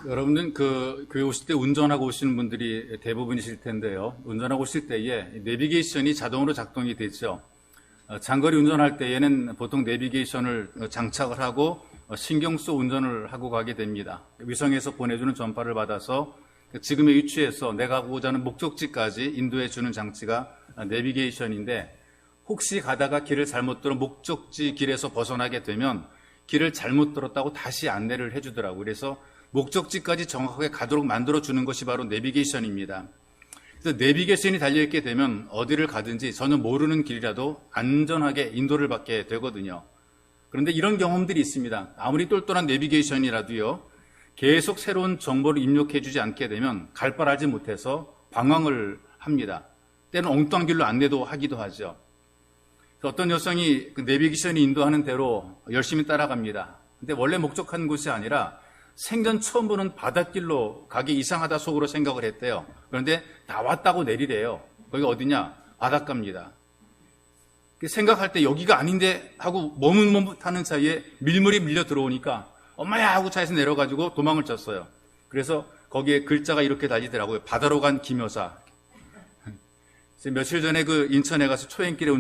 여러분들 교회 오실 때 운전하고 오시는 분들이 대부분이실 텐데요. 운전하고 오실 때에 내비게이션이 자동으로 작동이 되죠. 장거리 운전할 때에는 보통 내비게이션을 장착을 하고 신경 써 운전을 하고 가게 됩니다. 위성에서 보내주는 전파를 받아서 지금의 위치에서 내가 가고자 하는 목적지까지 인도해 주는 장치가 내비게이션인데, 혹시 가다가 길을 잘못 들어 목적지 길에서 벗어나게 되면 길을 잘못 들었다고 다시 안내를 해주더라고요. 그래서 목적지까지 정확하게 가도록 만들어주는 것이 바로 내비게이션입니다. 그래서 내비게이션이 달려있게 되면 어디를 가든지 전혀 모르는 길이라도 안전하게 인도를 받게 되거든요. 그런데 이런 경험들이 있습니다. 아무리 똘똘한 내비게이션이라도요, 계속 새로운 정보를 입력해주지 않게 되면 갈 바를 알지 못해서 방황을 합니다. 때는 엉뚱한 길로 안내도 하기도 하죠. 어떤 여성이 그 내비게이션이 인도하는 대로 열심히 따라갑니다. 근데 원래 목적한 곳이 아니라 생전 처음 보는 바닷길로 가기 이상하다 속으로 생각을 했대요. 그런데 다 왔다고 내리래요. 거기가 어디냐? 바닷가입니다. 생각할 때 여기가 아닌데 하고 머뭇머뭇하는 사이에 밀물이 밀려 들어오니까 엄마야 하고 차에서 내려가지고 도망을 쳤어요. 그래서 거기에 글자가 이렇게 달리더라고요. 바다로 간 김여사. 며칠 전에 인천에 가서 초행길에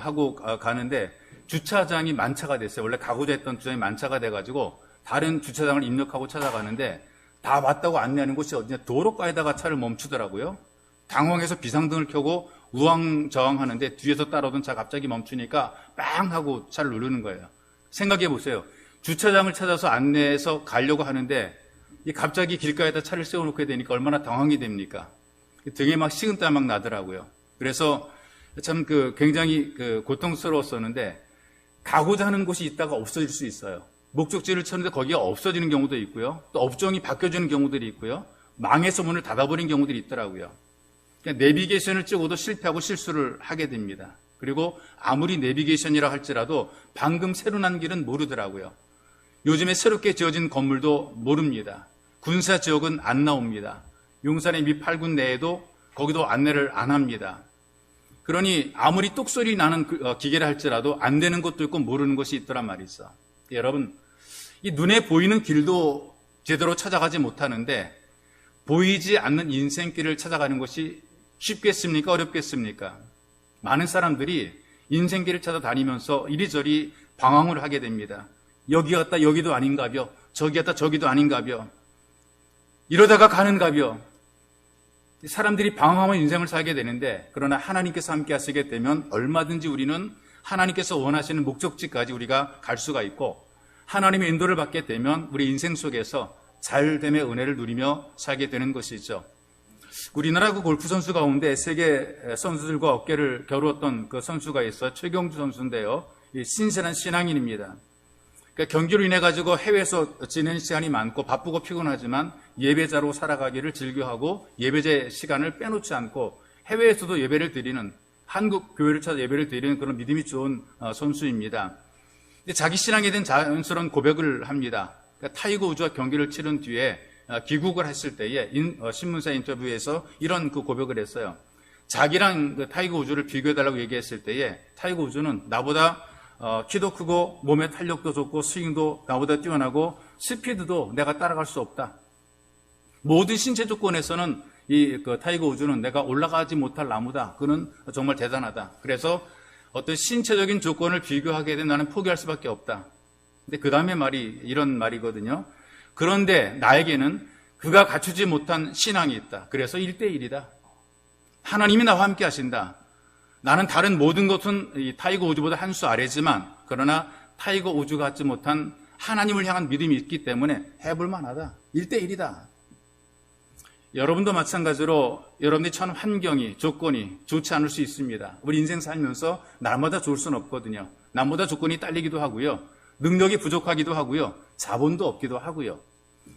하고 가는데 주차장이 만차가 됐어요. 원래 가고자 했던 주차장이 만차가 돼가지고 다른 주차장을 입력하고 찾아가는데 다 왔다고 안내하는 곳이 어디냐? 도로가에다가 차를 멈추더라고요. 당황해서 비상등을 켜고 우왕좌왕하는데 뒤에서 따라오던 차 갑자기 멈추니까 빵 하고 차를 누르는 거예요. 생각해 보세요. 주차장을 찾아서 안내해서 가려고 하는데 갑자기 길가에다 차를 세워놓게 되니까 얼마나 당황이 됩니까? 등에 막 식은땀 막 나더라고요. 그래서 참 굉장히 고통스러웠었는데, 가고자 하는 곳이 있다가 없어질 수 있어요. 목적지를 쳤는데 거기가 없어지는 경우도 있고요. 또 업종이 바뀌어지는 경우들이 있고요. 망해서 문을 닫아버린 경우들이 있더라고요. 그러니까 내비게이션을 찍어도 실패하고 실수를 하게 됩니다. 그리고 아무리 내비게이션이라 할지라도 방금 새로 난 길은 모르더라고요. 요즘에 새롭게 지어진 건물도 모릅니다. 군사 지역은 안 나옵니다. 용산의 미 8군 내에도 거기도 안내를 안 합니다. 그러니 아무리 똑소리 나는 기계를 할지라도 안 되는 것도 있고 모르는 것이 있더란 말이죠. 여러분, 이 눈에 보이는 길도 제대로 찾아가지 못하는데 보이지 않는 인생길을 찾아가는 것이 쉽겠습니까? 어렵겠습니까? 많은 사람들이 인생길을 찾아다니면서 이리저리 방황을 하게 됩니다. 여기 갔다 여기도 아닌가벼, 저기 갔다 저기도 아닌가벼, 이러다가 가는가벼. 사람들이 방황하며 인생을 살게 되는데, 그러나 하나님께서 함께 하시게 되면 얼마든지 우리는 하나님께서 원하시는 목적지까지 우리가 갈 수가 있고, 하나님의 인도를 받게 되면 우리 인생 속에서 자율됨의 은혜를 누리며 살게 되는 것이죠. 우리나라 골프 선수 가운데 세계 선수들과 어깨를 겨루었던 그 선수가 있어요. 최경주 선수인데요. 신실한 신앙인입니다. 그러니까 경기로 인해 가지고 해외에서 지내는 시간이 많고 바쁘고 피곤하지만 예배자로 살아가기를 즐겨하고 예배제 시간을 빼놓지 않고 해외에서도 예배를 드리는, 한국 교회를 찾아 예배를 드리는 그런 믿음이 좋은 선수입니다. 자기 신앙에 대한 자연스러운 고백을 합니다. 그러니까 타이거 우즈와 경기를 치른 뒤에 귀국을 했을 때에 신문사 인터뷰에서 이런 고백을 했어요. 자기랑 타이거 우즈를 비교해달라고 얘기했을 때에 타이거 우즈는 나보다 키도 크고 몸의 탄력도 좋고 스윙도 나보다 뛰어나고 스피드도 내가 따라갈 수 없다. 모든 신체 조건에서는 타이거 우즈는 내가 올라가지 못할 나무다. 그는 정말 대단하다. 그래서 어떤 신체적인 조건을 비교하게 되면 나는 포기할 수밖에 없다. 근데 그 다음에 말이 이런 말이거든요. 그런데 나에게는 그가 갖추지 못한 신앙이 있다. 그래서 1대1이다. 하나님이 나와 함께 하신다. 나는 다른 모든 것은 이 타이거 우즈보다 한 수 아래지만, 그러나 타이거 우즈가 갖지 못한 하나님을 향한 믿음이 있기 때문에 해볼 만하다. 1대1이다. 여러분도 마찬가지로 여러분들이 처한 환경이, 조건이 좋지 않을 수 있습니다. 우리 인생 살면서 날마다 좋을 수는 없거든요. 남보다 조건이 딸리기도 하고요. 능력이 부족하기도 하고요. 자본도 없기도 하고요.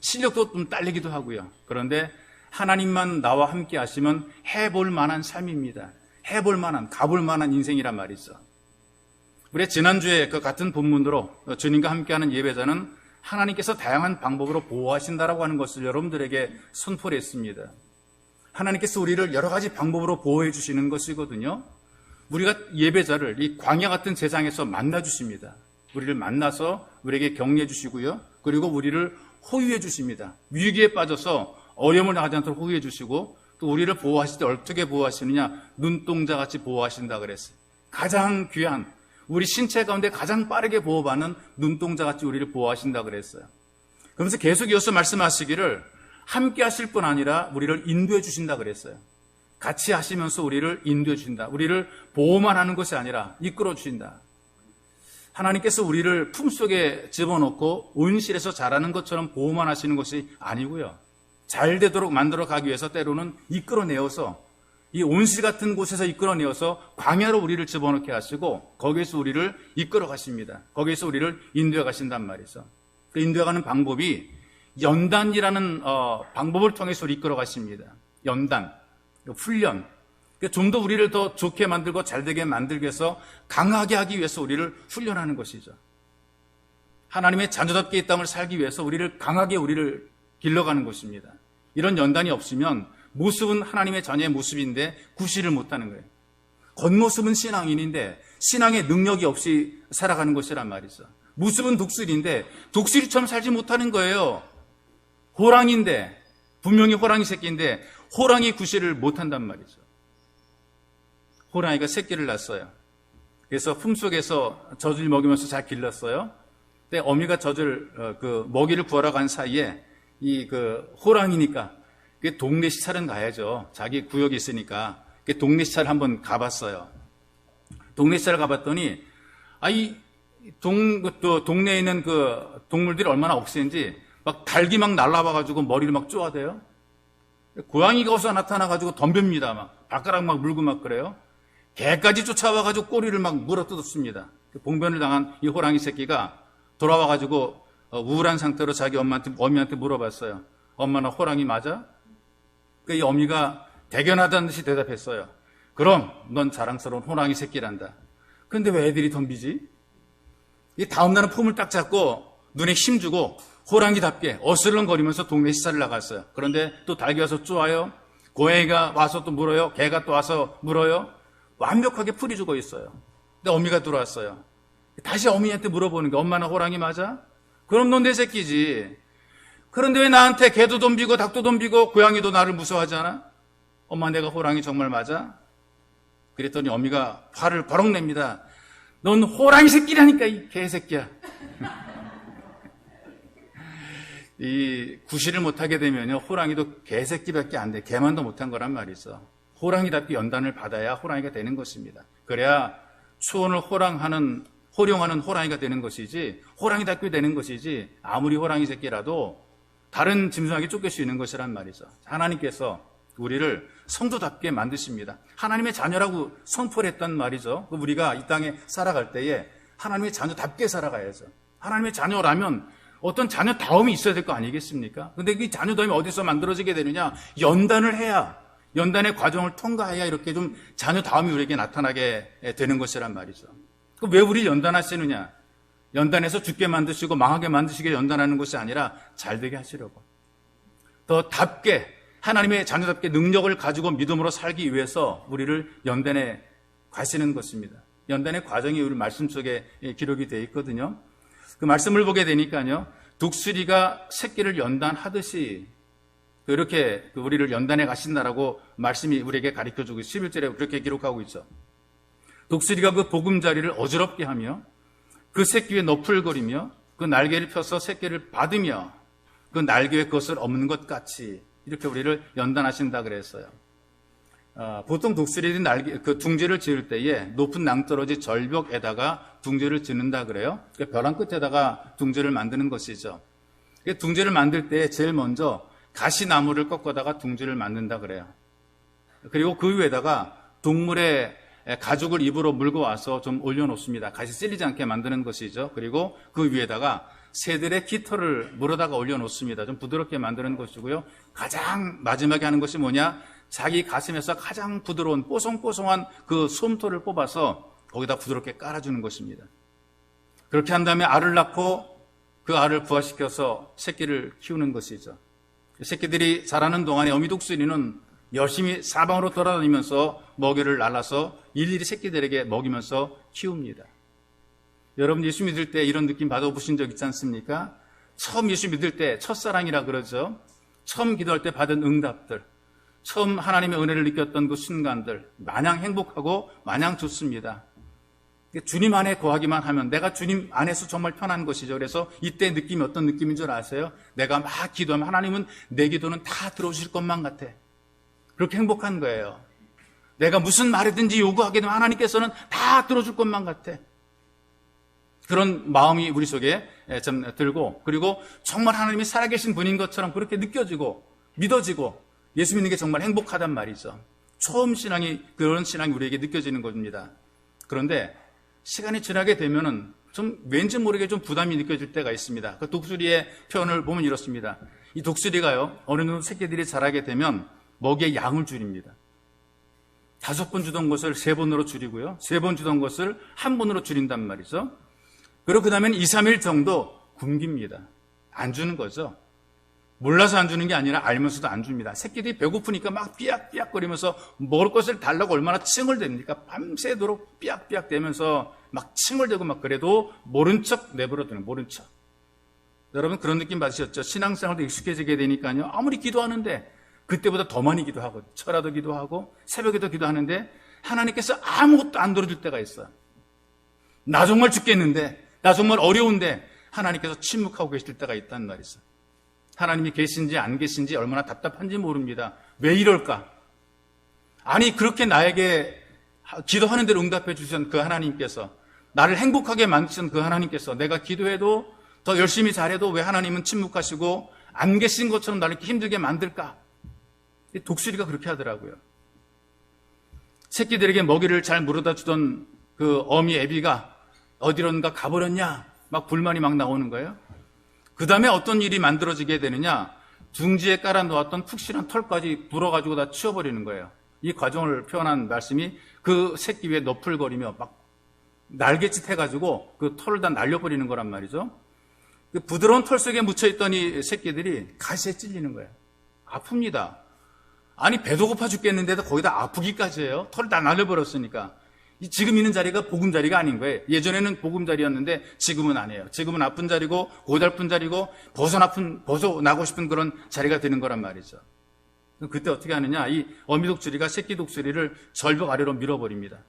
실력도 좀 딸리기도 하고요. 그런데 하나님만 나와 함께 하시면 해볼 만한 삶입니다. 해볼 만한, 가볼 만한 인생이란 말이죠. 우리 지난주에 같은 본문으로 주님과 함께하는 예배자는 하나님께서 다양한 방법으로 보호하신다라고 하는 것을 여러분들에게 선포를 했습니다. 하나님께서 우리를 여러 가지 방법으로 보호해 주시는 것이거든요. 우리가 예배자를 이 광야 같은 세상에서 만나 주십니다. 우리를 만나서 우리에게 격려해 주시고요. 그리고 우리를 호위해 주십니다. 위기에 빠져서 어려움을 당하지 않도록 호위해 주시고 또 우리를 보호하실 때 어떻게 보호하시느냐? 눈동자같이 보호하신다 그랬어요. 가장 귀한 우리 신체 가운데 가장 빠르게 보호받는 눈동자같이 우리를 보호하신다 그랬어요. 그러면서 계속 이어서 말씀하시기를 함께 하실 뿐 아니라 우리를 인도해 주신다 그랬어요. 같이 하시면서 우리를 인도해 주신다. 우리를 보호만 하는 것이 아니라 이끌어 주신다. 하나님께서 우리를 품속에 집어넣고 온실에서 자라는 것처럼 보호만 하시는 것이 아니고요. 잘 되도록 만들어 가기 위해서 때로는 이끌어내어서 이 온실 같은 곳에서 이끌어내어서 광야로 우리를 집어넣게 하시고 거기에서 우리를 이끌어 가십니다. 거기에서 우리를 인도해 가신단 말이죠. 그 인도해 가는 방법이 연단이라는 방법을 통해서 우리 이끌어 가십니다. 연단, 훈련. 좀 더 우리를 더 좋게 만들고 잘되게 만들기 위해서 강하게 하기 위해서 우리를 훈련하는 것이죠. 하나님의 자녀답게 이 땅을 살기 위해서 우리를 강하게 우리를 길러가는 것입니다. 이런 연단이 없으면 모습은 하나님의 자녀의 모습인데 구실을 못하는 거예요. 겉모습은 신앙인인데 신앙의 능력이 없이 살아가는 것이란 말이죠. 모습은 독수리인데 독수리처럼 살지 못하는 거예요. 호랑이인데 분명히 호랑이 새끼인데 호랑이 구실을 못한단 말이죠. 호랑이가 새끼를 낳았어요. 그래서 품속에서 젖을 먹이면서 잘 길렀어요. 근데 어미가 젖을 먹이를 구하러 간 사이에 이 호랑이니까 동네 시찰은 가야죠. 자기 구역이 있으니까 동네 시찰을 한번 가봤어요. 동네 시찰을 가봤더니 동네에 있는 동물들이 얼마나 억센지 막 닭이 막 날라와가지고 머리를 막 쪼아대요. 고양이가 어서 나타나가지고 덤빕니다. 막 발가락 막 물고 막 그래요. 개까지 쫓아와가지고 꼬리를 막 물어뜯었습니다. 봉변을 당한 이 호랑이 새끼가 돌아와가지고 우울한 상태로 자기 어미한테 물어봤어요. 엄마 나 호랑이 맞아? 이 어미가 대견하다는 듯이 대답했어요. 그럼 넌 자랑스러운 호랑이 새끼란다. 근데 왜 애들이 덤비지? 이 다음날은 폼을 딱 잡고 눈에 힘주고 호랑이답게 어슬렁거리면서 동네 시찰을 나갔어요. 그런데 또 닭이 와서 쪼아요. 고양이가 와서 또 물어요. 개가 또 와서 물어요. 완벽하게 풀이 죽어 있어요. 근데 어미가 들어왔어요. 다시 어미한테 물어보는 게 엄마 나 호랑이 맞아? 그럼 넌 내 새끼지. 그런데 왜 나한테 개도 덤비고 닭도 덤비고 고양이도 나를 무서워하지 않아? 엄마 내가 호랑이 정말 맞아? 그랬더니 어미가 화를 버럭 냅니다. 넌 호랑이 새끼라니까 이 개새끼야. 이 구실을 못하게 되면요 호랑이도 개새끼밖에 안 돼. 개만도 못한 거란 말이죠. 호랑이답게 연단을 받아야 호랑이가 되는 것입니다. 그래야 초원을 호령하는 호랑이가 되는 것이지 호랑이답게 되는 것이지 아무리 호랑이 새끼라도 다른 짐승에게 쫓길 수 있는 것이란 말이죠. 하나님께서 우리를 성도답게 만드십니다. 하나님의 자녀라고 선포를 했단 말이죠. 우리가 이 땅에 살아갈 때에 하나님의 자녀답게 살아가야죠. 하나님의 자녀라면 어떤 자녀다움이 있어야 될 거 아니겠습니까? 근데 이 자녀다움이 어디서 만들어지게 되느냐? 연단을 해야, 연단의 과정을 통과해야 이렇게 좀 자녀다움이 우리에게 나타나게 되는 것이란 말이죠. 왜 우리 연단하시느냐? 연단해서 죽게 만드시고 망하게 만드시게 연단하는 것이 아니라 잘되게 하시려고. 더 답게, 하나님의 자녀답게 능력을 가지고 믿음으로 살기 위해서 우리를 연단해 가시는 것입니다. 연단의 과정이 우리 말씀 속에 기록이 되어 있거든요. 그 말씀을 보게 되니까요. 독수리가 새끼를 연단하듯이 그렇게 우리를 연단해 가신다라고 말씀이 우리에게 가르쳐주고 11절에 그렇게 기록하고 있죠. 독수리가 그 보금자리를 어지럽게 하며 그 새끼에 너풀거리며 그 날개를 펴서 새끼를 받으며 그 날개에 그것을 없는 것 같이 이렇게 우리를 연단하신다 그랬어요. 보통 독수리들이 둥지를 지을 때에 높은 낭떠러지 절벽에다가 둥지를 짓는다 그래요. 벼랑 끝에다가 둥지를 만드는 것이죠. 둥지를 만들 때 제일 먼저 가시나무를 꺾어다가 둥지를 만든다 그래요. 그리고 그 위에다가 동물의 가죽을 입으로 물고 와서 좀 올려놓습니다. 가시 쓸리지 않게 만드는 것이죠. 그리고 그 위에다가 새들의 깃털을 물어다가 올려놓습니다. 좀 부드럽게 만드는 것이고요. 가장 마지막에 하는 것이 뭐냐? 자기 가슴에서 가장 부드러운 뽀송뽀송한 그 솜털을 뽑아서 거기다 부드럽게 깔아주는 것입니다. 그렇게 한 다음에 알을 낳고 그 알을 부화시켜서 새끼를 키우는 것이죠. 새끼들이 자라는 동안에 어미 독수리는 열심히 사방으로 돌아다니면서 먹이를 날라서 일일이 새끼들에게 먹이면서 키웁니다. 여러분 예수 믿을 때 이런 느낌 받아보신 적 있지 않습니까? 처음 예수 믿을 때 첫사랑이라 그러죠. 처음 기도할 때 받은 응답들, 처음 하나님의 은혜를 느꼈던 그 순간들, 마냥 행복하고 마냥 좋습니다. 주님 안에 거하기만 하면 내가 주님 안에서 정말 편한 것이죠. 그래서 이때 느낌이 어떤 느낌인 줄 아세요? 내가 막 기도하면 하나님은 내 기도는 다 들어주실 것만 같아. 그렇게 행복한 거예요. 내가 무슨 말이든지 요구하게 되면 하나님께서는 다 들어줄 것만 같아. 그런 마음이 우리 속에 좀 들고, 그리고 정말 하나님이 살아계신 분인 것처럼 그렇게 느껴지고 믿어지고 예수 믿는 게 정말 행복하단 말이죠. 처음 그런 신앙이 우리에게 느껴지는 겁니다. 그런데 시간이 지나게 되면은 좀 왠지 모르게 좀 부담이 느껴질 때가 있습니다. 그 독수리의 표현을 보면 이렇습니다. 이 독수리가요, 어느 정도 새끼들이 자라게 되면 먹이의 양을 줄입니다. 5번 주던 것을 3번으로 줄이고요, 3번 주던 것을 1번으로 줄인단 말이죠. 그리고 그 다음에는 2, 3일 정도 굶깁니다. 안 주는 거죠. 몰라서 안 주는 게 아니라 알면서도 안 줍니다. 새끼들이 배고프니까 막 삐약삐약거리면서 먹을 것을 달라고 얼마나 칭을 댑니까? 밤새도록 삐약삐약 대면서 막 칭을 대고 막 그래도 모른 척 내버려두는, 모른 척. 여러분 그런 느낌 받으셨죠? 신앙생활도 익숙해지게 되니까요, 아무리 기도하는데 그때보다 더 많이 기도하고 철야도 기도하고 새벽에도 기도하는데 하나님께서 아무것도 안 들어줄 때가 있어요. 나 정말 죽겠는데, 나 정말 어려운데 하나님께서 침묵하고 계실 때가 있단 말이죠. 하나님이 계신지 안 계신지 얼마나 답답한지 모릅니다. 왜 이럴까? 아니 그렇게 나에게 기도하는 대로 응답해 주신 그 하나님께서, 나를 행복하게 만드신 그 하나님께서 내가 기도해도 더 열심히 잘해도 왜 하나님은 침묵하시고 안 계신 것처럼 나를 이렇게 힘들게 만들까? 독수리가 그렇게 하더라고요. 새끼들에게 먹이를 잘 물어다 주던 그 어미 애비가 어디론가 가버렸냐? 막 불만이 막 나오는 거예요. 그 다음에 어떤 일이 만들어지게 되느냐, 둥지에 깔아놓았던 푹신한 털까지 불어가지고 다 치워버리는 거예요. 이 과정을 표현한 말씀이 그 새끼 위에 너풀거리며 막 날갯짓 해가지고 그 털을 다 날려버리는 거란 말이죠. 그 부드러운 털 속에 묻혀있던 이 새끼들이 가시에 찔리는 거예요. 아픕니다. 아니 배도 고파 죽겠는데도 거기다 아프기까지 해요. 털을 다 날려버렸으니까. 지금 있는 자리가 보금자리가 아닌 거예요. 예전에는 보금자리였는데 지금은 아니에요. 지금은 아픈 자리고 고달픈 자리고 벗어나고 싶은 그런 자리가 되는 거란 말이죠. 그때 어떻게 하느냐, 이 어미 독수리가 새끼 독수리를 절벽 아래로 밀어버립니다.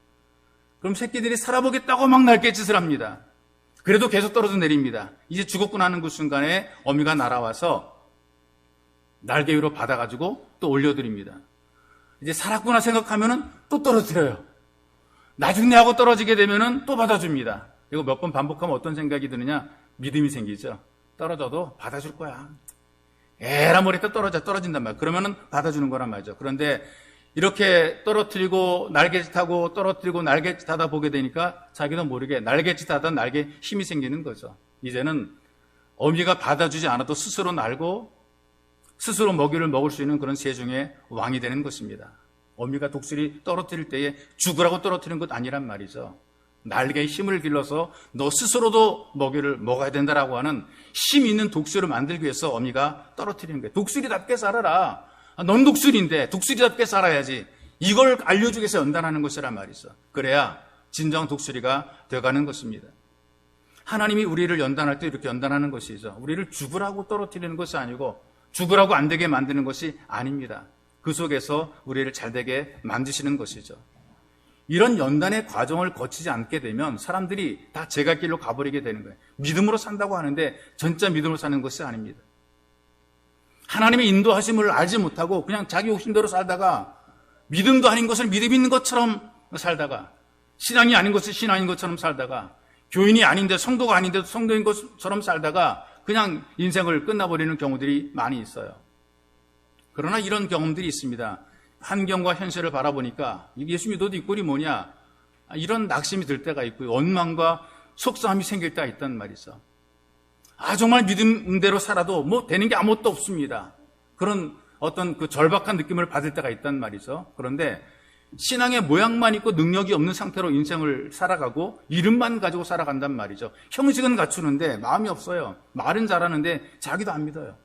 그럼 새끼들이 살아보겠다고 막 날갯짓을 합니다. 그래도 계속 떨어져 내립니다. 이제 죽었구나 하는 그 순간에 어미가 날아와서 날개 위로 받아가지고 또 올려드립니다. 이제 살았구나 생각하면은 또 떨어뜨려요. 나중에 하고 떨어지게 되면은 또 받아줍니다. 이거 몇 번 반복하면 어떤 생각이 드느냐? 믿음이 생기죠. 떨어져도 받아줄 거야. 에라 모레 또 떨어진단 말이야. 그러면은 받아주는 거란 말이죠. 그런데 이렇게 떨어뜨리고 날갯짓하고 떨어뜨리고 날갯짓하다 보게 되니까 자기도 모르게 날갯짓하다 날개에 힘이 생기는 거죠. 이제는 어미가 받아주지 않아도 스스로 날고 스스로 먹이를 먹을 수 있는 그런 세종의 왕이 되는 것입니다. 어미가 독수리 떨어뜨릴 때에 죽으라고 떨어뜨리는 것 아니란 말이죠. 날개에 힘을 길러서 너 스스로도 먹이를 먹어야 된다라고 하는 힘 있는 독수리를 만들기 위해서 어미가 떨어뜨리는 거예요. 독수리답게 살아라. 넌 독수리인데 독수리답게 살아야지. 이걸 알려주기 위해서 연단하는 것이란 말이죠. 그래야 진정 독수리가 되어가는 것입니다. 하나님이 우리를 연단할 때 이렇게 연단하는 것이죠. 우리를 죽으라고 떨어뜨리는 것이 아니고 죽으라고 안 되게 만드는 것이 아닙니다. 그 속에서 우리를 잘되게 만드시는 것이죠. 이런 연단의 과정을 거치지 않게 되면 사람들이 다 제갈길로 가버리게 되는 거예요. 믿음으로 산다고 하는데 진짜 믿음으로 사는 것이 아닙니다. 하나님의 인도하심을 알지 못하고 그냥 자기 욕심대로 살다가 믿음도 아닌 것을 믿음 있는 것처럼 살다가 신앙이 아닌 것을 신앙인 것처럼 살다가 교인이 아닌데 성도가 아닌데도 성도인 것처럼 살다가 그냥 인생을 끝나버리는 경우들이 많이 있어요. 그러나 이런 경험들이 있습니다. 환경과 현실을 바라보니까 예수 믿어도 이 꼴이 뭐냐, 이런 낙심이 들 때가 있고요. 원망과 속상함이 생길 때가 있단 말이죠. 정말 믿음대로 살아도 뭐 되는 게 아무것도 없습니다. 그런 어떤 그 절박한 느낌을 받을 때가 있단 말이죠. 그런데 신앙의 모양만 있고 능력이 없는 상태로 인생을 살아가고 이름만 가지고 살아간단 말이죠. 형식은 갖추는데 마음이 없어요. 말은 잘하는데 자기도 안 믿어요.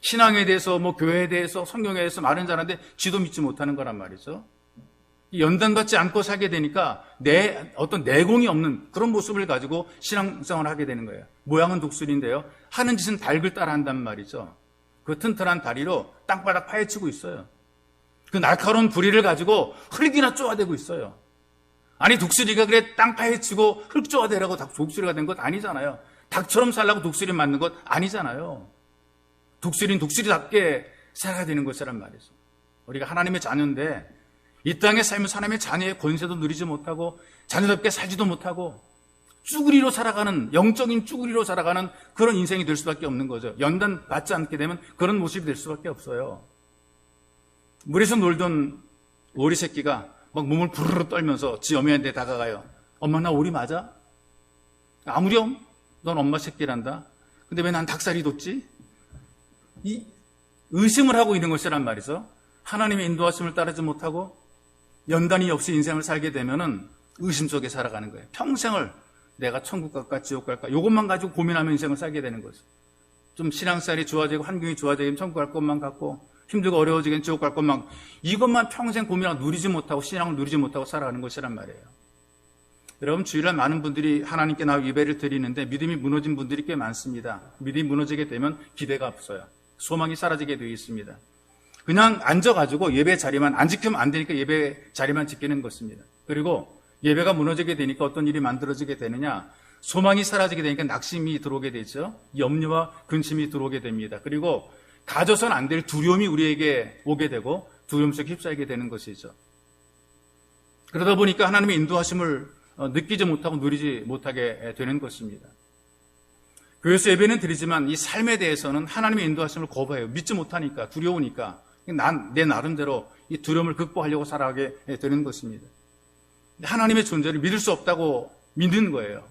신앙에 대해서 뭐 교회에 대해서 성경에 대해서 말은 잘하는데 지도 믿지 못하는 거란 말이죠. 연단받지 않고 살게 되니까 어떤 내공이 없는 그런 모습을 가지고 신앙생활을 하게 되는 거예요. 모양은 독수리인데요. 하는 짓은 닭을 따라 한단 말이죠. 그 튼튼한 다리로 땅바닥 파헤치고 있어요. 그 날카로운 부리를 가지고 흙이나 쪼아대고 있어요. 아니, 독수리가 그래 땅 파헤치고 흙 쪼아대라고 독수리가 된 것 아니잖아요. 닭처럼 살라고 독수리 맞는 것 아니잖아요. 독수리는 독수리답게 살아야 되는 것이란 말이죠. 우리가 하나님의 자녀인데 이 땅에 살면서 하나님의 자녀의 권세도 누리지 못하고 자녀답게 살지도 못하고 쭈구리로 살아가는, 영적인 쭈구리로 살아가는 그런 인생이 될 수밖에 없는 거죠. 연단 받지 않게 되면 그런 모습이 될 수밖에 없어요. 물에서 놀던 오리 새끼가 막 몸을 부르르 떨면서 지 어머니한테 다가가요. 엄마, 나 오리 맞아? 아무렴? 넌 엄마 새끼란다. 근데 왜 난 닭살이 돋지? 이 의심을 하고 있는 것이란 말이죠. 하나님의 인도하심을 따르지 못하고 연단이 없이 인생을 살게 되면은 의심 속에 살아가는 거예요. 평생을 내가 천국 갈까 지옥 갈까 이것만 가지고 고민하며 인생을 살게 되는 거죠. 좀 신앙생활이 좋아지고 환경이 좋아지면 천국 갈 것만 같고 힘들고 어려워지긴 지옥 갈 것만, 이것만 평생 고민하고 누리지 못하고 신앙을 누리지 못하고 살아가는 것이란 말이에요. 여러분, 주일날 많은 분들이 하나님께 나와 예배를 드리는데 믿음이 무너진 분들이 꽤 많습니다. 믿음이 무너지게 되면 기대가 없어요. 소망이 사라지게 되어 있습니다. 그냥 앉아가지고 예배 자리만 안 지키면 안 되니까 예배 자리만 지키는 것입니다. 그리고 예배가 무너지게 되니까 어떤 일이 만들어지게 되느냐, 소망이 사라지게 되니까 낙심이 들어오게 되죠. 염려와 근심이 들어오게 됩니다. 그리고 가져서는 안 될 두려움이 우리에게 오게 되고 두려움 속에 휩싸이게 되는 것이죠. 그러다 보니까 하나님의 인도하심을 느끼지 못하고 누리지 못하게 되는 것입니다. 교회에서 예배는 드리지만 이 삶에 대해서는 하나님의 인도하심을 거부해요. 믿지 못하니까, 두려우니까 내 나름대로 이 두려움을 극복하려고 살아가게 되는 것입니다. 하나님의 존재를 믿을 수 없다고 믿는 거예요.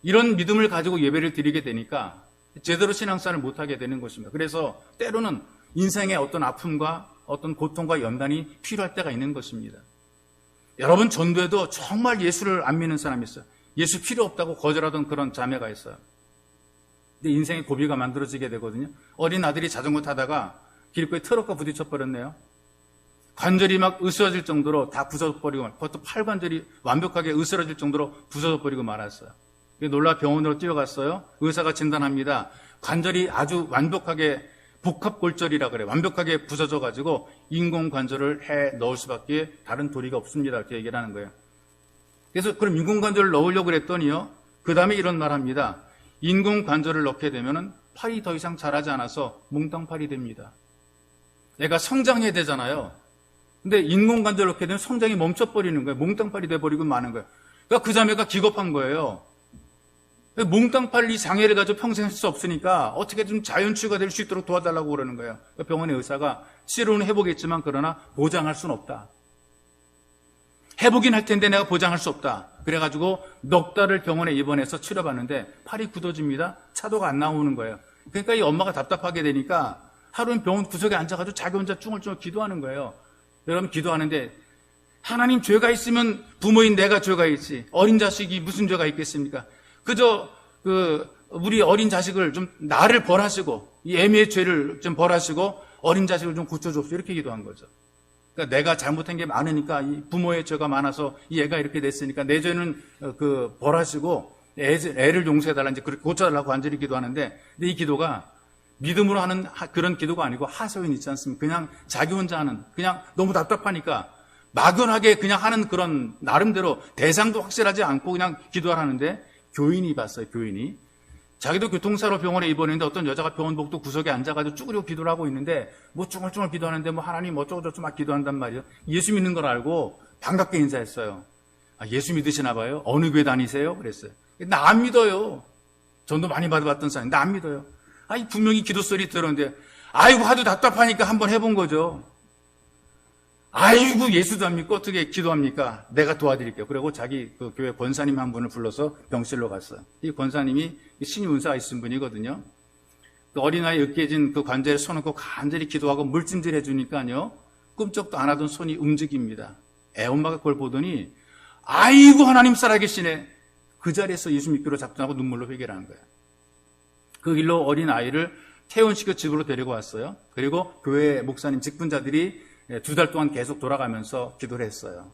이런 믿음을 가지고 예배를 드리게 되니까 제대로 신앙생활을 못하게 되는 것입니다. 그래서 때로는 인생의 어떤 아픔과 어떤 고통과 연단이 필요할 때가 있는 것입니다. 여러분, 전도에도 정말 예수를 안 믿는 사람이 있어요. 예수 필요 없다고 거절하던 그런 자매가 있어요. 근데 인생의 고비가 만들어지게 되거든요. 어린 아들이 자전거 타다가 길거리 트럭과 부딪혀 버렸네요. 관절이 막 으스러질 정도로 다 부서져버리고, 그것도 팔관절이 완벽하게 으스러질 정도로 부서져버리고 말았어요. 놀라 병원으로 뛰어갔어요. 의사가 진단합니다. 관절이 아주 완벽하게 복합골절이라 그래요. 완벽하게 부서져가지고 인공관절을 해 넣을 수밖에 다른 도리가 없습니다. 이렇게 얘기를 하는 거예요. 그래서 그럼 인공관절을 넣으려고 그랬더니요, 그 다음에 이런 말 합니다. 인공관절을 넣게 되면은 팔이 더 이상 자라지 않아서 몽땅팔이 됩니다. 애가 성장해야 되잖아요. 근데 인공관절을 넣게 되면 성장이 멈춰버리는 거예요. 몽땅팔이 돼버리고 마는 거예요. 그러니까 그 자매가 기겁한 거예요. 몽땅팔 이 장애를 가지고 평생 할 수 없으니까 어떻게 좀 자연치유가 될 수 있도록 도와달라고 그러는 거예요. 병원의 의사가 치료는 해보겠지만 그러나 보장할 수는 없다. 해보긴 할 텐데 내가 보장할 수 없다. 그래가지고 넉 달을 병원에 입원해서 치료받는데 팔이 굳어집니다. 차도가 안 나오는 거예요. 그러니까 이 엄마가 답답하게 되니까 하루는 병원 구석에 앉아가지고 자기 혼자 쭈글쭈글 기도하는 거예요. 여러분, 기도하는데 하나님, 죄가 있으면 부모인 내가 죄가 있지 어린 자식이 무슨 죄가 있겠습니까? 그저 우리 어린 자식을 좀 나를 벌하시고 이 애미의 죄를 좀 벌하시고 어린 자식을 좀 고쳐줬어, 이렇게 기도한 거죠. 그러니까 내가 잘못한 게 많으니까 이 부모의 죄가 많아서 이 애가 이렇게 됐으니까 내 죄는 벌하시고 애를 용서해달라, 이제 그렇게 고쳐달라고 간절히 기도하는데, 근데 이 기도가 믿음으로 하는 그런 기도가 아니고 하소연 있지 않습니까? 그냥 자기 혼자 하는, 그냥 너무 답답하니까 막연하게 그냥 하는 그런 나름대로 대상도 확실하지 않고 그냥 기도하라는데, 교인이 봤어요. 교인이 자기도 교통사로 병원에 입원했는데 어떤 여자가 병원 복도 구석에 앉아가지고 쭈그려 기도를 하고 있는데 뭐 쭈글쭈글 기도하는데 뭐 하나님 어쩌고저쩌고 막 기도한단 말이에요. 예수 믿는 걸 알고 반갑게 인사했어요. 아, 예수 믿으시나 봐요? 어느 교회 다니세요? 그랬어요. 나 안 믿어요. 전도 많이 받아봤던 사람이 나 안 믿어요. 아이, 분명히 기도 소리 들었는데 아이고 하도 답답하니까 한번 해본 거죠. 아이고, 예수도 안 믿고 어떻게 기도합니까? 내가 도와드릴게요. 그리고 자기 그 교회 권사님 한 분을 불러서 병실로 갔어요. 이 권사님이 신임 은사가 있은 분이거든요. 그 어린아이 으깨진 그 관절에 손을 얹고 간절히 기도하고 물찜질 해주니까요, 꿈쩍도 안 하던 손이 움직입니다. 애엄마가 그걸 보더니 아이고, 하나님 살아계시네. 그 자리에서 예수 믿기로 작정하고 눈물로 회개를 거예요. 그 길로 어린아이를 퇴원시켜 집으로 데리고 왔어요. 그리고 교회 목사님 직분자들이 2달 동안 계속 돌아가면서 기도를 했어요.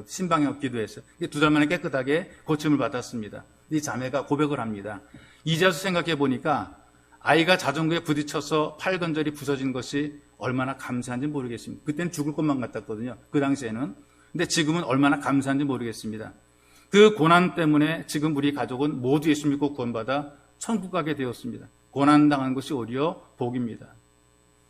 신방역 기도했어요. 2달 만에 깨끗하게 고침을 받았습니다. 이 자매가 고백을 합니다. 이제 와서 생각해 보니까 아이가 자전거에 부딪혀서 팔 관절이 부서진 것이 얼마나 감사한지 모르겠습니다. 그때는 죽을 것만 같았거든요. 그 당시에는. 근데 지금은 얼마나 감사한지 모르겠습니다. 그 고난 때문에 지금 우리 가족은 모두 예수 믿고 구원받아 천국 가게 되었습니다. 고난당한 것이 오히려 복입니다.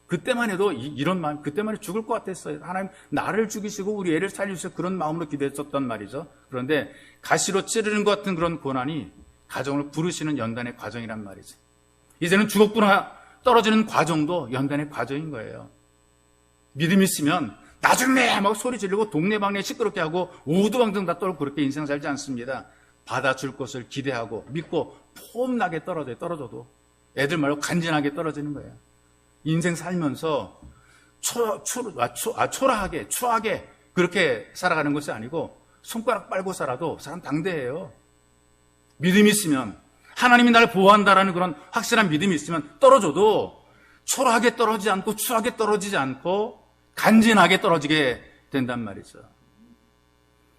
그때만 해도 이런 마음, 그때만 해도 죽을 것 같았어요. 하나님 나를 죽이시고 우리 애를 살리시고 그런 마음으로 기도했었단 말이죠. 그런데 가시로 찌르는 것 같은 그런 고난이 가정을 부르시는 연단의 과정이란 말이죠. 이제는 죽었구나 떨어지는 과정도 연단의 과정인 거예요. 믿음이 있으면 나중에 막 소리 지르고 동네방네 시끄럽게 하고 오두방정 다 떨고 그렇게 인생 살지 않습니다. 받아줄 것을 기대하고 믿고 폼나게 떨어져도 애들 말고 간지나게 떨어지는 거예요. 인생 살면서 초라하게 추하게 그렇게 살아가는 것이 아니고 손가락 빨고 살아도 사람 당대해요. 믿음이 있으면 하나님이 나를 보호한다라는 그런 확실한 믿음이 있으면 떨어져도 초라하게 떨어지지 않고 추하게 떨어지지 않고 간지나게 떨어지게 된단 말이죠.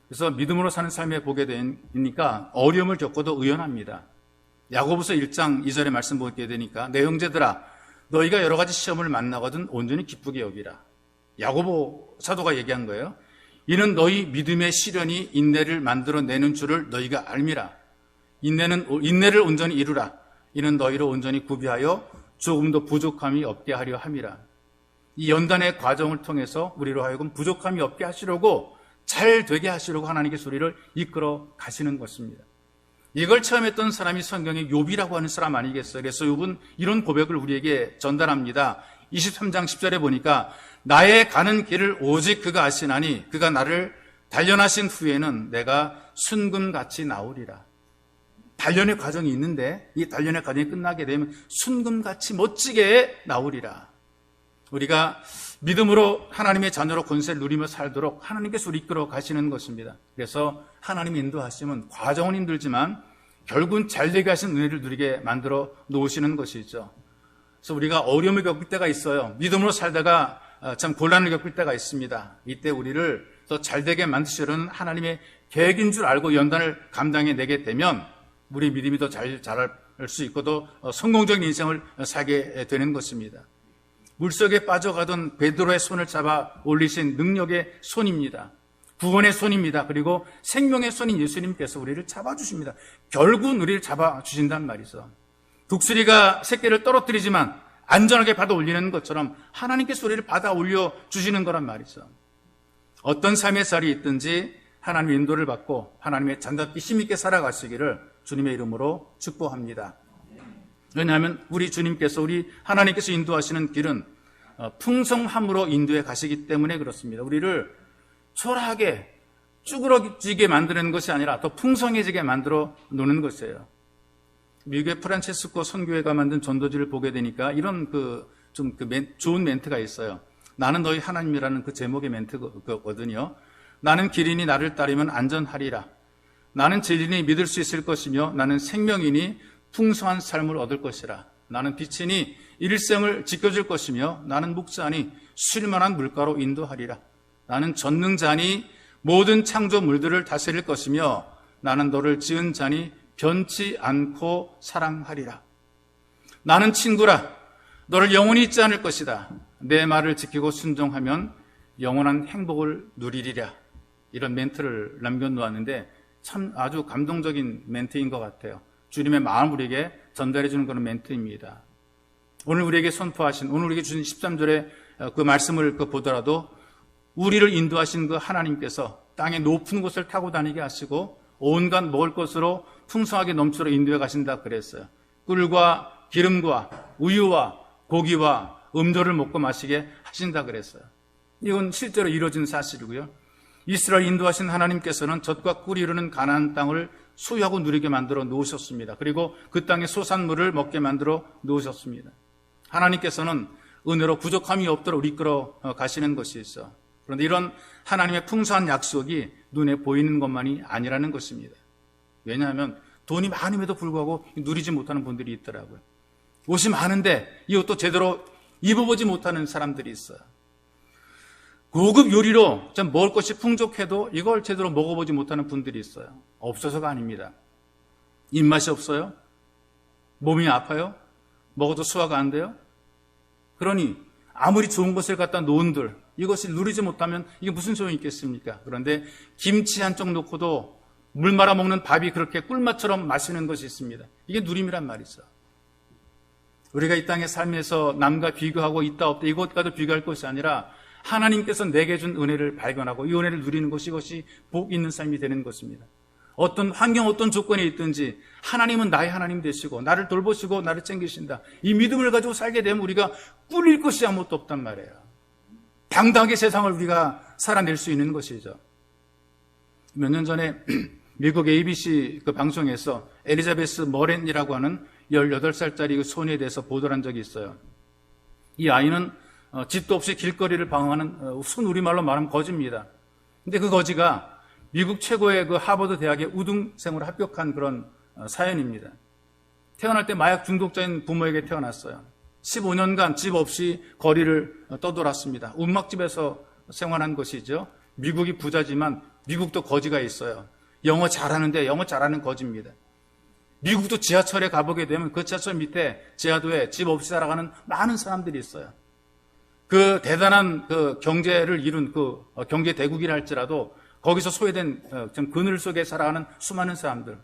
그래서 믿음으로 사는 삶에 보게 되니까 어려움을 겪어도 의연합니다. 야고보서 1장 2절의 말씀 보게 되니까 내 형제들아 너희가 여러 가지 시험을 만나거든 온전히 기쁘게 여기라. 야고보 사도가 얘기한 거예요. 이는 너희 믿음의 시련이 인내를 만들어내는 줄을 너희가 알미라. 인내를 온전히 이루라. 이는 너희를 온전히 구비하여 조금도 부족함이 없게 하려 함이라. 이 연단의 과정을 통해서 우리로 하여금 부족함이 없게 하시려고 잘 되게 하시려고 하나님께서 우리를 이끌어 가시는 것입니다. 이걸 처음 했던 사람이 성경에 욥이라고 하는 사람 아니겠어요? 그래서 욥은 이런 고백을 우리에게 전달합니다. 23장 10절에 보니까 나의 가는 길을 오직 그가 아시나니 그가 나를 단련하신 후에는 내가 순금같이 나오리라. 단련의 과정이 있는데 이 단련의 과정이 끝나게 되면 순금같이 멋지게 나오리라. 우리가 믿음으로 하나님의 자녀로 권세를 누리며 살도록 하나님께서 우리 이끌어 가시는 것입니다. 그래서 하나님이 인도하시면 과정은 힘들지만 결국은 잘되게 하신 은혜를 누리게 만들어 놓으시는 것이죠. 그래서 우리가 어려움을 겪을 때가 있어요. 믿음으로 살다가 참 곤란을 겪을 때가 있습니다. 이때 우리를 더 잘되게 만드시려는 하나님의 계획인 줄 알고 연단을 감당해내게 되면 우리 믿음이 더 잘 자랄 수 있고 더 성공적인 인생을 살게 되는 것입니다. 물속에 빠져가던 베드로의 손을 잡아 올리신 능력의 손입니다. 구원의 손입니다. 그리고 생명의 손인 예수님께서 우리를 잡아주십니다. 결국은 우리를 잡아주신단 말이죠. 독수리가 새끼를 떨어뜨리지만 안전하게 받아 올리는 것처럼 하나님께서 우리를 받아 올려주시는 거란 말이죠. 어떤 삶의 쌀이 있든지 하나님의 인도를 받고 하나님의 잔답게 힘있게 살아가시기를 주님의 이름으로 축복합니다. 왜냐하면 우리 주님께서 우리 하나님께서 인도하시는 길은 풍성함으로 인도해 가시기 때문에 그렇습니다. 우리를 초라하게 쭈그러지게 만드는 것이 아니라 더 풍성해지게 만들어 놓는 것이에요. 미국의 프란체스코 선교회가 만든 전도지를 보게 되니까 이런 좋은 멘트가 있어요. 나는 너희 하나님이라는 그 제목의 멘트거든요. 나는 길이니 나를 따르면 안전하리라. 나는 진리니 믿을 수 있을 것이며 나는 생명이니 풍성한 삶을 얻을 것이라. 나는 빛이니 일생을 지켜줄 것이며 나는 목자니 쉴만한 물가로 인도하리라. 나는 전능자니 모든 창조물들을 다스릴 것이며 나는 너를 지은 자니 변치 않고 사랑하리라. 나는 친구라. 너를 영원히 잊지 않을 것이다. 내 말을 지키고 순종하면 영원한 행복을 누리리라. 이런 멘트를 남겨놓았는데 참 아주 감동적인 멘트인 것 같아요. 주님의 마음을 우리에게 전달해 주는 그런 멘트입니다. 오늘 우리에게 선포하신, 오늘 우리에게 주신 13절의 그 말씀을 보더라도 우리를 인도하신 그 하나님께서 땅의 높은 곳을 타고 다니게 하시고 온갖 먹을 것으로 풍성하게 넘치도록 인도해 가신다 그랬어요. 꿀과 기름과 우유와 고기와 음료를 먹고 마시게 하신다 그랬어요. 이건 실제로 이루어진 사실이고요. 이스라엘 인도하신 하나님께서는 젖과 꿀이 이루는 가나안 땅을 소유하고 누리게 만들어 놓으셨습니다. 그리고 그 땅의 소산물을 먹게 만들어 놓으셨습니다. 하나님께서는 은혜로 부족함이 없도록 이끌어 가시는 것이 있어. 그런데 이런 하나님의 풍성한 약속이 눈에 보이는 것만이 아니라는 것입니다. 왜냐하면 돈이 많음에도 불구하고 누리지 못하는 분들이 있더라고요. 옷이 많은데 이 옷도 제대로 입어보지 못하는 사람들이 있어요. 고급 요리로 좀 먹을 것이 풍족해도 이걸 제대로 먹어보지 못하는 분들이 있어요. 없어서가 아닙니다. 입맛이 없어요? 몸이 아파요? 먹어도 소화가 안 돼요? 그러니 아무리 좋은 것을 갖다 놓은들 이것을 누리지 못하면 이게 무슨 소용이 있겠습니까? 그런데 김치 한 쪽 놓고도 물 말아 먹는 밥이 그렇게 꿀맛처럼 마시는 것이 있습니다. 이게 누림이란 말이죠. 우리가 이 땅에 살면서 남과 비교하고 있다 없다 이것과도 비교할 것이 아니라 하나님께서 내게 준 은혜를 발견하고 이 은혜를 누리는 것이 이것이 복 있는 삶이 되는 것입니다. 어떤 환경 어떤 조건에 있든지 하나님은 나의 하나님 되시고 나를 돌보시고 나를 챙기신다. 이 믿음을 가지고 살게 되면 우리가 꿀릴 것이 아무것도 없단 말이에요. 당당하게 세상을 우리가 살아낼 수 있는 것이죠. 몇 년 전에 미국 ABC 그 방송에서 엘리자베스 머렌이라고 하는 18살짜리 그 소녀에 대해서 보도를 한 적이 있어요. 이 아이는 집도 없이 길거리를 방황하는 순 우리말로 말하면 거지입니다. 근데 그 거지가 미국 최고의 그 하버드 대학의 우등생으로 합격한 그런 사연입니다. 태어날 때 마약 중독자인 부모에게 태어났어요. 15년간 집 없이 거리를 떠돌았습니다. 움막집에서 생활한 것이죠. 미국이 부자지만 미국도 거지가 있어요. 영어 잘하는데 영어 잘하는 거지입니다. 미국도 지하철에 가보게 되면 그 지하철 밑에 지하도에 집 없이 살아가는 많은 사람들이 있어요. 그 대단한 그 경제를 이룬 그 경제 대국이라 할지라도 거기서 소외된 좀 그늘 속에 살아가는 수많은 사람들,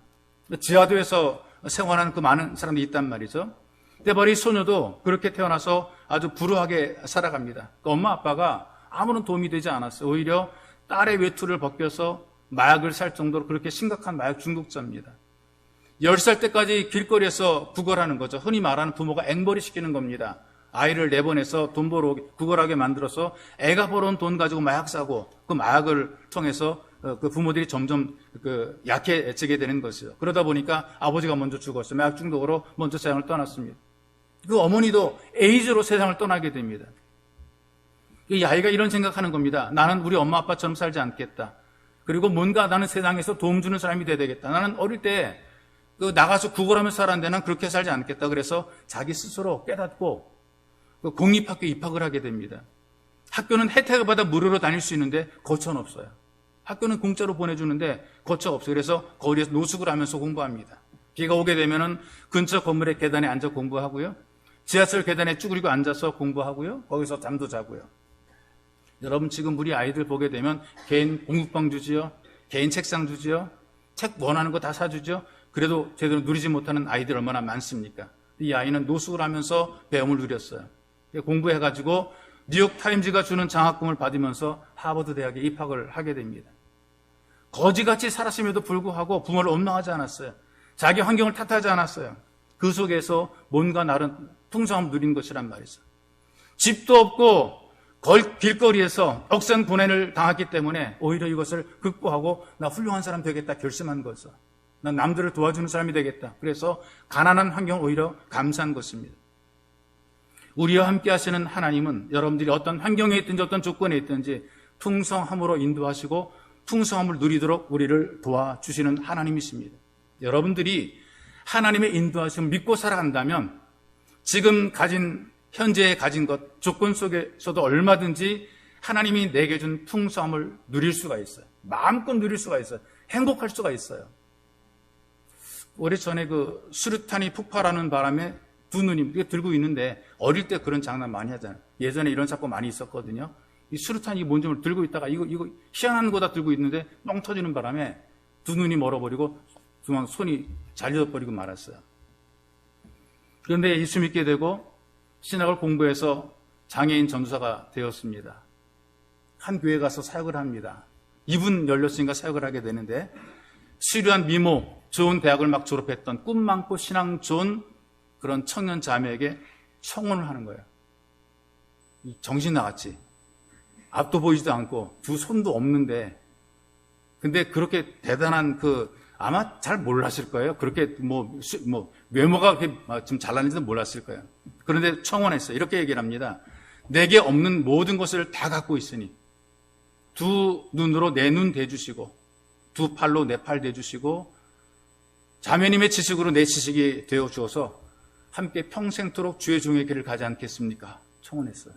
지하도에서 생활하는 그 많은 사람들이 있단 말이죠. 근데 바로 이 소녀도 그렇게 태어나서 아주 불우하게 살아갑니다. 그 엄마 아빠가 아무런 도움이 되지 않았어요. 오히려 딸의 외투를 벗겨서 마약을 살 정도로 그렇게 심각한 마약 중독자입니다. 10살 때까지 길거리에서 구걸하는 거죠. 흔히 말하는 부모가 앵벌이 시키는 겁니다. 아이를 내보내서 돈 벌어 구걸하게 만들어서 애가 벌어온 돈 가지고 마약 사고 그 마약을 통해서 그 부모들이 점점 그 약해지게 되는 것이죠. 그러다 보니까 아버지가 먼저 죽었어요. 마약 중독으로 먼저 세상을 떠났습니다. 그 어머니도 에이즈로 세상을 떠나게 됩니다. 이 아이가 이런 생각하는 겁니다. 나는 우리 엄마 아빠처럼 살지 않겠다. 그리고 뭔가 나는 세상에서 도움 주는 사람이 돼야 되겠다. 나는 어릴 때 그 나가서 구걸하면서 살았는데 난 그렇게 살지 않겠다. 그래서 자기 스스로 깨닫고 그 공립학교에 입학을 하게 됩니다. 학교는 혜택을 받아 무료로 다닐 수 있는데 거처는 없어요. 학교는 공짜로 보내주는데 거처가 없어요. 그래서 거리에서 노숙을 하면서 공부합니다. 비가 오게 되면은 근처 건물의 계단에 앉아 공부하고요. 지하철 계단에 쭈그리고 앉아서 공부하고요. 거기서 잠도 자고요. 여러분 지금 우리 아이들 보게 되면 개인 공부방 주지요. 개인 책상 주지요. 책 원하는 거 다 사주죠. 그래도 제대로 누리지 못하는 아이들 얼마나 많습니까? 이 아이는 노숙을 하면서 배움을 누렸어요. 공부해가지고 뉴욕타임즈가 주는 장학금을 받으면서 하버드 대학에 입학을 하게 됩니다. 거지같이 살았음에도 불구하고 부모를 원망하지 않았어요. 자기 환경을 탓하지 않았어요. 그 속에서 뭔가 나름 풍성함을 누린 것이란 말이죠. 집도 없고 길거리에서 억센 고난을 당했기 때문에 오히려 이것을 극복하고 나 훌륭한 사람 되겠다 결심한 거죠. 난 남들을 도와주는 사람이 되겠다. 그래서 가난한 환경을 오히려 감사한 것입니다. 우리와 함께 하시는 하나님은 여러분들이 어떤 환경에 있든지 어떤 조건에 있든지 풍성함으로 인도하시고 풍성함을 누리도록 우리를 도와주시는 하나님이십니다. 여러분들이 하나님의 인도하심을 믿고 살아간다면 지금 현재 가진 것, 조건 속에서도 얼마든지 하나님이 내게 준 풍성함을 누릴 수가 있어요. 마음껏 누릴 수가 있어요. 행복할 수가 있어요. 오래전에 그 수류탄이 폭발하는 바람에 두 누님 들고 있는데 어릴 때 그런 장난 많이 하잖아요. 예전에 이런 사건 많이 있었거든요. 이 수류탄이 뭔지 모르고 들고 있다가 이거 희한한 거다 들고 있는데 뻥 터지는 바람에 두 눈이 멀어버리고 중앙 손이 잘려버리고 말았어요. 그런데 예수 믿게 되고 신학을 공부해서 장애인 전도사가 되었습니다. 한 교회 가서 사역을 합니다. 이분 열렸으니까 사역을 하게 되는데 수료한 미모, 좋은 대학을 막 졸업했던 꿈 많고 신앙 좋은 그런 청년 자매에게 청혼을 하는 거예요. 정신 나갔지. 앞도 보이지도 않고 두 손도 없는데 근데 그렇게 대단한 아마 잘 몰랐을 거예요. 그렇게 외모가 그렇게 좀 잘났는지도 몰랐을 거예요. 그런데 청혼했어요. 이렇게 얘기를 합니다. 내게 없는 모든 것을 다 갖고 있으니 두 눈으로 내 눈 대주시고 두 팔로 내 팔 대주시고 자매님의 지식으로 내 지식이 되어 주어서 함께 평생토록 주의 종의 길을 가지 않겠습니까? 청혼했어요.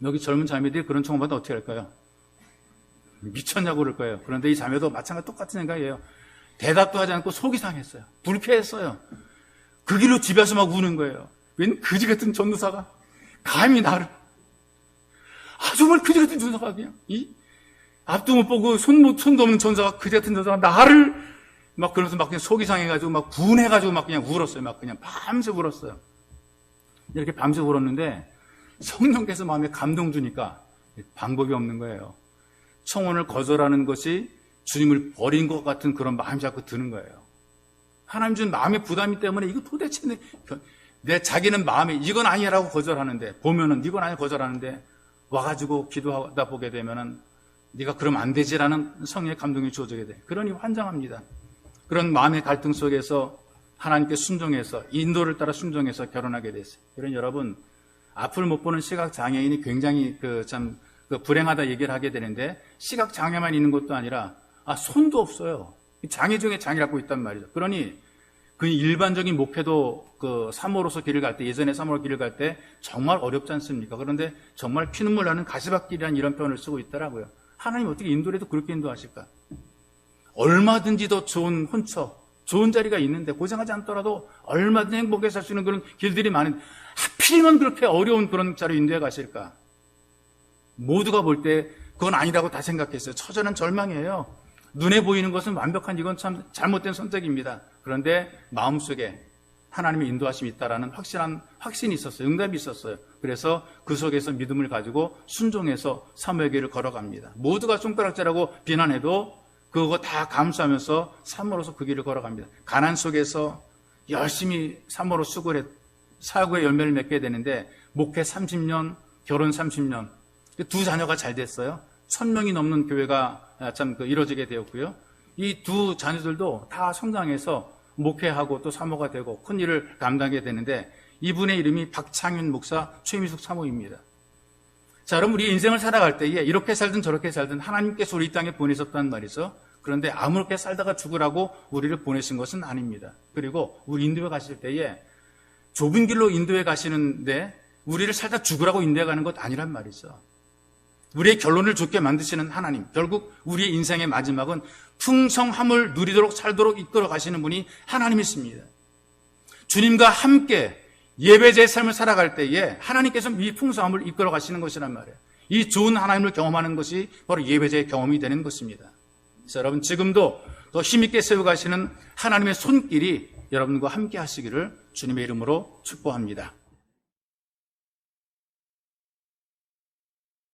여기 젊은 자매들이 그런 청혼받으면 어떻게 할까요? 미쳤냐고 그럴 거예요. 그런데 이 자매도 마찬가지 똑같은 생각이에요. 대답도 하지 않고 속이 상했어요. 불쾌했어요. 그 길로 집에서 막 우는 거예요. 웬 그지 같은 전도사가 감히 나를, 정말 그지 같은 전도사가 그냥 앞도 못 보고 손도 없는 전도사가, 그지 같은 전도사가 나를 막 그러면서 막 그냥 속이 상해가지고 막 분해가지고 막 그냥 울었어요. 막 그냥 밤새 울었어요. 이렇게 밤새 울었는데 성령께서 마음에 감동 주니까 방법이 없는 거예요. 청혼을 거절하는 것이 주님을 버린 것 같은 그런 마음이 자꾸 드는 거예요. 하나님 준 마음의 부담이 때문에 이거 도대체 내 자기는 마음에 이건 아니라고 거절하는데, 보면은 이건 아니 거절하는데 와가지고 기도하다 보게 되면은 네가 그러면 안 되지라는 성령의 감동이 주어지게 돼. 그러니 환장합니다. 그런 마음의 갈등 속에서 하나님께 순종해서, 인도를 따라 순종해서 결혼하게 됐어요. 그러니 여러분, 앞을 못 보는 시각 장애인이 굉장히 불행하다 얘기를 하게 되는데, 시각 장애만 있는 것도 아니라 손도 없어요. 장애 중에 장애를 갖고 있단 말이죠. 그러니 그 일반적인 목회도 그 사모로서 길을 갈 때, 예전에 사모로 길을 갈 때 정말 어렵지 않습니까? 그런데 정말 피눈물 나는 가시밭길이라는 이런 표현을 쓰고 있더라고요. 하나님 어떻게 인도를 해도 그렇게 인도하실까? 얼마든지 더 좋은 혼처, 좋은 자리가 있는데, 고생하지 않더라도 얼마든지 행복하게 살 수 있는 그런 길들이 많은데 하필이면 그렇게 어려운 그런 자리로 인도해 가실까? 모두가 볼 때 그건 아니라고 다 생각했어요. 처절한 절망이에요. 눈에 보이는 것은 완벽한, 이건 참 잘못된 선택입니다. 그런데 마음속에 하나님의 인도하심이 있다라는 확신이 있었어요. 응답이 있었어요. 그래서 그 속에서 믿음을 가지고 순종해서 사모의 길을 걸어갑니다. 모두가 손가락질하고 비난해도 그거 다 감수하면서 사모로서 그 길을 걸어갑니다. 가난 속에서 열심히 사모로 수고를 사고의 열매를 맺게 되는데, 목회 30년, 결혼 30년, 두 자녀가 잘 됐어요. 1000명이 넘는 교회가 이루어지게 되었고요. 이 두 자녀들도 다 성장해서 목회하고 또 사모가 되고 큰 일을 감당하게 되는데, 이분의 이름이 박창윤 목사, 최미숙 사모입니다. 자, 여러분, 우리 인생을 살아갈 때에 이렇게 살든 저렇게 살든 하나님께서 우리 이 땅에 보내셨단 말이죠. 그런데 아무렇게 살다가 죽으라고 우리를 보내신 것은 아닙니다. 그리고 우리 인도에 가실 때에 좁은 길로 인도에 가시는데 우리를 살다 죽으라고 인도해 가는 것 아니란 말이죠. 우리의 결론을 좋게 만드시는 하나님, 결국 우리의 인생의 마지막은 풍성함을 누리도록 살도록 이끌어 가시는 분이 하나님이십니다. 주님과 함께 예배자의 삶을 살아갈 때에 하나님께서 이 풍성함을 이끌어 가시는 것이란 말이에요. 이 좋은 하나님을 경험하는 것이 바로 예배자의 경험이 되는 것입니다. 그래서 여러분, 지금도 더 힘있게 세워가시는 하나님의 손길이 여러분과 함께 하시기를 주님의 이름으로 축복합니다.